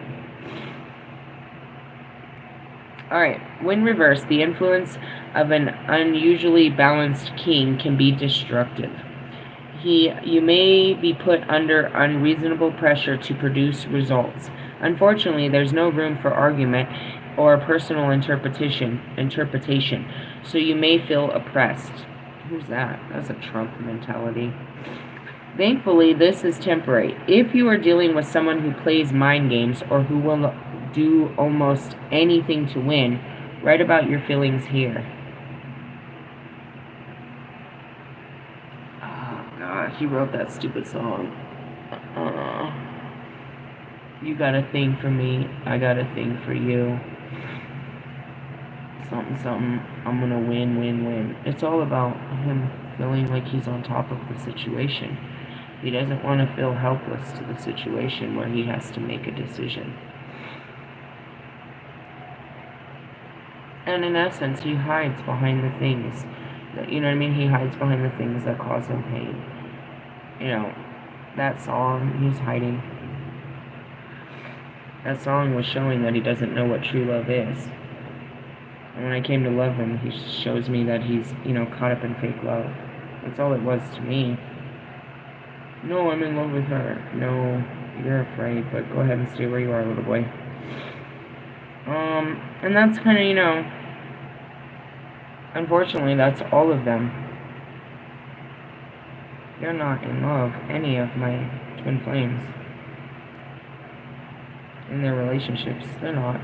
Speaker 1: Alright, when reversed, the influence of an unusually balanced king can be destructive. You may be put under unreasonable pressure to produce results. Unfortunately, there's no room for argument or personal interpretation, so you may feel oppressed. Who's that? That's a Trump mentality. Thankfully, this is temporary. If you are dealing with someone who plays mind games or who will do almost anything to win, write about your feelings here. Oh, God, he wrote that stupid song. You got a thing for me, I got a thing for you. Something, I'm gonna win. It's all about him feeling like he's on top of the situation. He doesn't want to feel helpless to the situation where he has to make a decision. And in essence, he hides behind the things that, He hides behind the things that cause him pain. That song, he's hiding. That song was showing that he doesn't know what true love is. And when I came to love him, he shows me that he's, caught up in fake love. That's all it was to me. No, I'm in love with her. No, you're afraid, but go ahead and stay where you are, little boy. And that's kind of, unfortunately, that's all of them. They're not in love, any of my twin flames. In their relationships, they're not.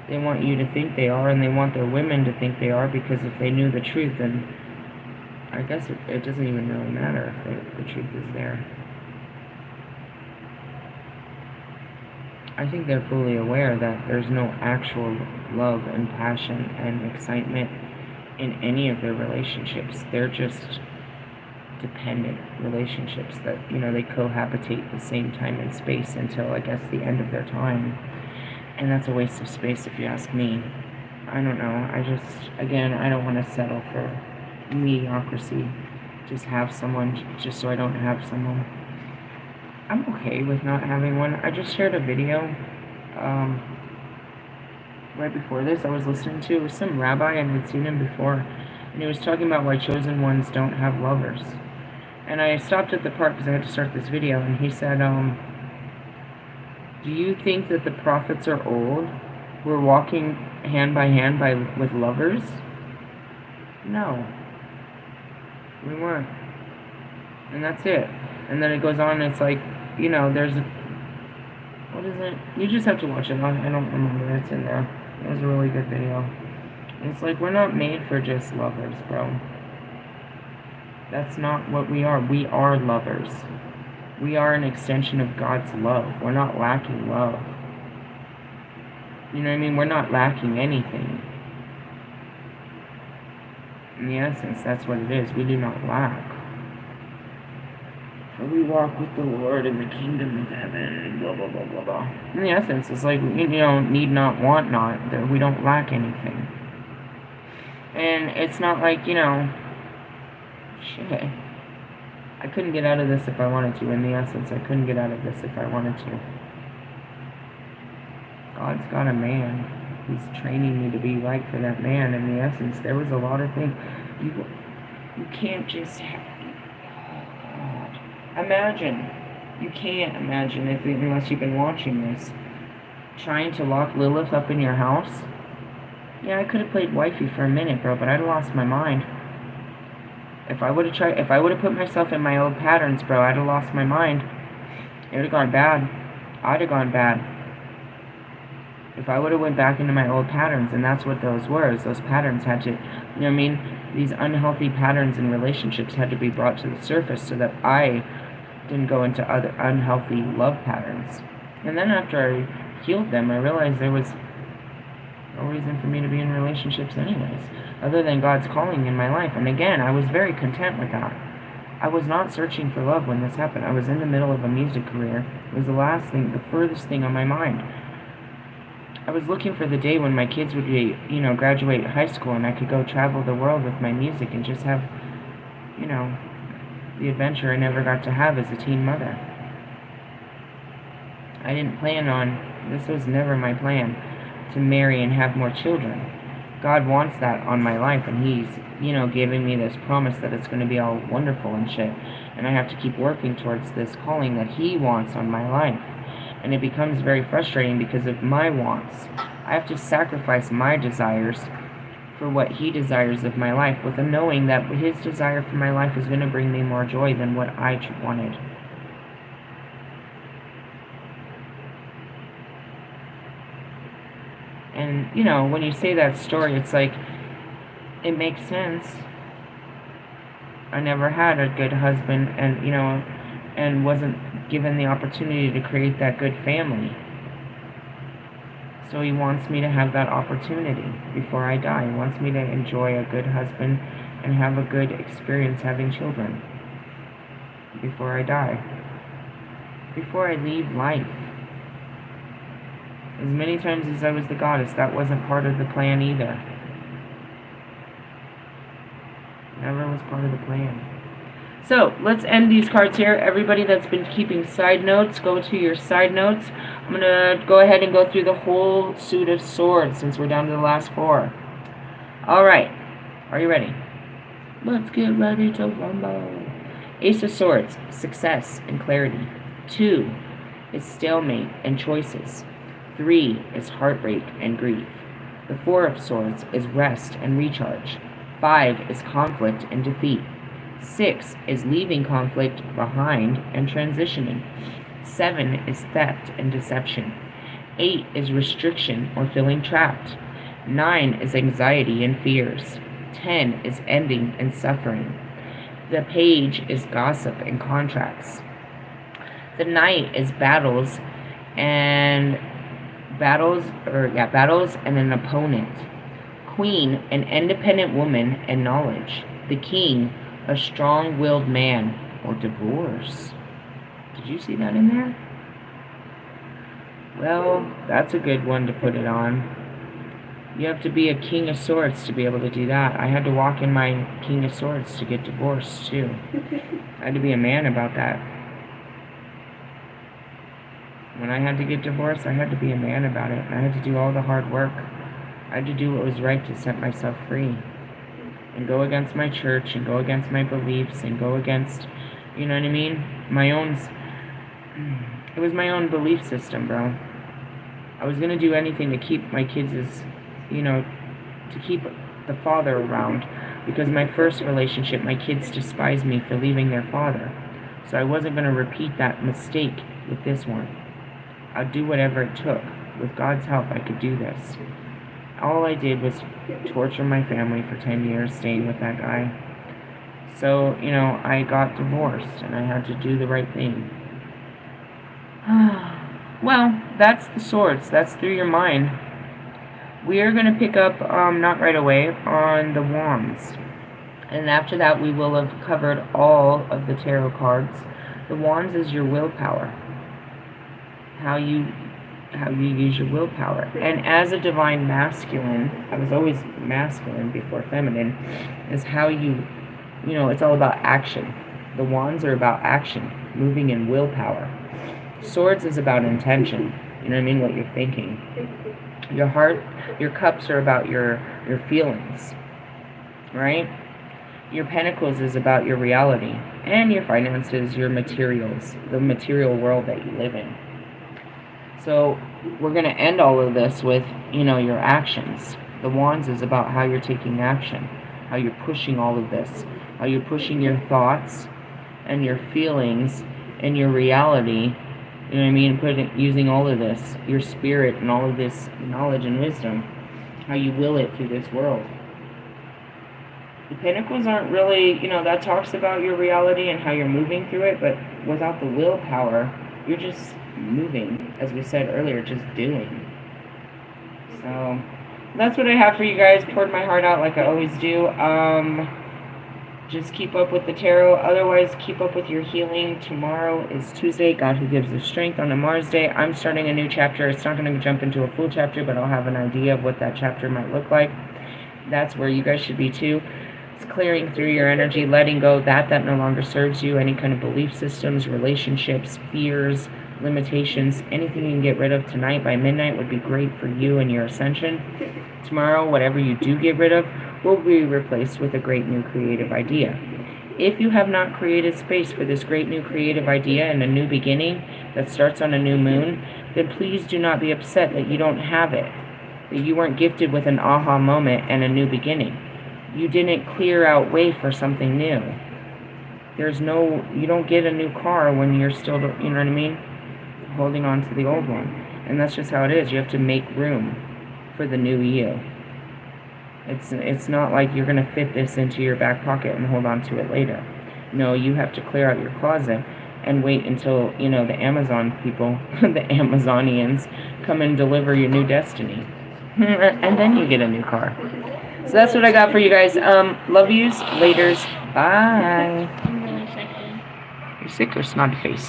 Speaker 1: They want you to think they are, and they want their women to think they are, because if they knew the truth, then I guess it doesn't even really matter if the truth is there. I think they're fully aware that there's no actual love and passion and excitement in any of their relationships. They're just dependent relationships that, they cohabitate the same time and space until, I guess, the end of their time. And that's a waste of space if you ask me. I don't know. I don't want to settle for mediocrity. Just have someone, just so I don't have someone. I'm okay with not having one. I just shared a video right before this I was listening to. It was some rabbi, and I'd seen him before, and he was talking about why chosen ones don't have lovers. And I stopped at the part because I had to start this video, and he said, do you think that the prophets are old? Were walking hand by hand with lovers? No. We weren't. And that's it. And then it goes on, and it's like, there's what is it? You just have to watch it. I don't remember. It's in there. It was a really good video. And it's like, we're not made for just lovers, bro. That's not what we are. We are lovers. We are an extension of God's love. We're not lacking love. You know what I mean? We're not lacking anything. In the essence, that's what it is. We do not lack. For we walk with the Lord in the kingdom of heaven, blah, blah, blah, blah, blah. In the essence, it's like, need not, want not, that we don't lack anything. And it's not like, shit. I couldn't get out of this if I wanted to. In the essence, I couldn't get out of this if I wanted to. God's got a man. He's training me to be right for that man. In the essence, there was a lot of things. You can't just have... Oh, God. Imagine. You can't imagine, unless you've been watching this, trying to lock Lilith up in your house. Yeah, I could have played wifey for a minute, bro, but I'd have lost my mind. If I would have put myself in my old patterns, bro, I'd have lost my mind. It would have gone bad. I'd have gone bad. If I would have went back into my old patterns, and that's what those were, is those patterns had to, you know what I mean? These unhealthy patterns in relationships had to be brought to the surface so that I didn't go into other unhealthy love patterns. And then after I healed them, I realized there was no reason for me to be in relationships anyways, other than God's calling in my life. And again, I was very content with that. I was not searching for love when this happened. I was in the middle of a music career. It was the furthest thing on my mind. I was looking for the day when my kids would be, graduate high school and I could go travel the world with my music and just have, the adventure I never got to have as a teen mother. I didn't plan on, this was never my plan, to marry and have more children. God wants that on my life, and He's, giving me this promise that it's going to be all wonderful and shit. And I have to keep working towards this calling that He wants on my life. And it becomes very frustrating because of my wants. I have to sacrifice my desires for what He desires of my life, with a knowing that His desire for my life is going to bring me more joy than what I wanted. And, when you say that story, it's like, it makes sense. I never had a good husband and wasn't given the opportunity to create that good family. So He wants me to have that opportunity before I die. He wants me to enjoy a good husband and have a good experience having children before I die. Before I leave life. As many times as I was the goddess, that wasn't part of the plan either. Never was part of the plan. So, let's end these cards here. Everybody that's been keeping side notes, go to your side notes. I'm going to go ahead and go through the whole suit of swords since we're down to the last 4. Alright. Are you ready? Let's get ready to rumble. Ace of Swords, success and clarity. 2 is stalemate and choices. 3 is heartbreak and grief. The 4 of Swords is rest and recharge. 5 is conflict and defeat. 6 is leaving conflict behind and transitioning. 7 is theft and deception. 8 is restriction or feeling trapped. 9 is anxiety and fears. 10 is ending and suffering. The Page is gossip and contracts. The Knight is battles and an opponent. Queen, an independent woman and knowledge. The King, a strong-willed man, or divorce. Did you see that in there? Well, that's a good one to put it on. You have to be a King of Swords to be able to do that. I had to walk in my King of Swords to get divorced, too. I had to be a man about that. When I had to get divorced, I had to be a man about it. I had to do all the hard work. I had to do what was right to set myself free. And go against my church, and go against my beliefs, and go against, you know what I mean? It was my own belief system, bro. I was gonna do anything to keep my kids' to keep the father around, because my first relationship, my kids despised me for leaving their father. So I wasn't going to repeat that mistake with this one. I'd do whatever it took. With God's help, I could do this. All I did was torture my family for 10 years, staying with that guy. So, I got divorced, and I had to do the right thing. Well, that's the swords. That's through your mind. We are going to pick up, not right away, on the wands. And after that, we will have covered all of the tarot cards. The wands is your willpower. How you use your willpower. And as a divine masculine, I was always masculine before feminine, is how it's all about action. The wands are about action, moving in willpower. Swords is about intention. You know what I mean? What you're thinking. Your heart, your cups are about your feelings, right? Your pentacles is about your reality, and your finances, your materials, the material world that you live in. So we're going to end all of this with, your actions. The wands is about how you're taking action, how you're pushing all of this, how you're pushing your thoughts and your feelings and your reality. You know what I mean? Using all of this, your spirit and all of this knowledge and wisdom, how you will it through this world. The pentacles aren't really, that talks about your reality and how you're moving through it, but without the willpower, you're just moving, as we said earlier, just doing. So, that's what I have for you guys. Poured my heart out like I always do. Just keep up with the tarot. Otherwise, keep up with your healing. Tomorrow is Tuesday. God who gives us strength on a Mars day. I'm starting a new chapter. It's not going to jump into a full chapter, but I'll have an idea of what that chapter might look like. That's where you guys should be too. It's clearing through your energy, letting go that no longer serves you. Any kind of belief systems, relationships, fears, limitations, anything you can get rid of tonight by midnight would be great for you and your ascension. Tomorrow, whatever you do get rid of will be replaced with a great new creative idea. If you have not created space for this great new creative idea and a new beginning that starts on a new moon, then please do not be upset that you don't have it, that you weren't gifted with an aha moment and a new beginning. You didn't clear out way for something new. You don't get a new car when you're still, you know what I mean, holding on to the old one. And that's just how it is. You have to make room for the new you. It's not like you're going to fit this into your back pocket and hold on to it later. No, you have to clear out your closet and wait until, the Amazon people, the Amazonians, come and deliver your new destiny. And then you get a new car. So that's what I got for you guys. Love yous. Laters. Bye.
Speaker 2: I'm really sick.
Speaker 1: You're sick or snotty face?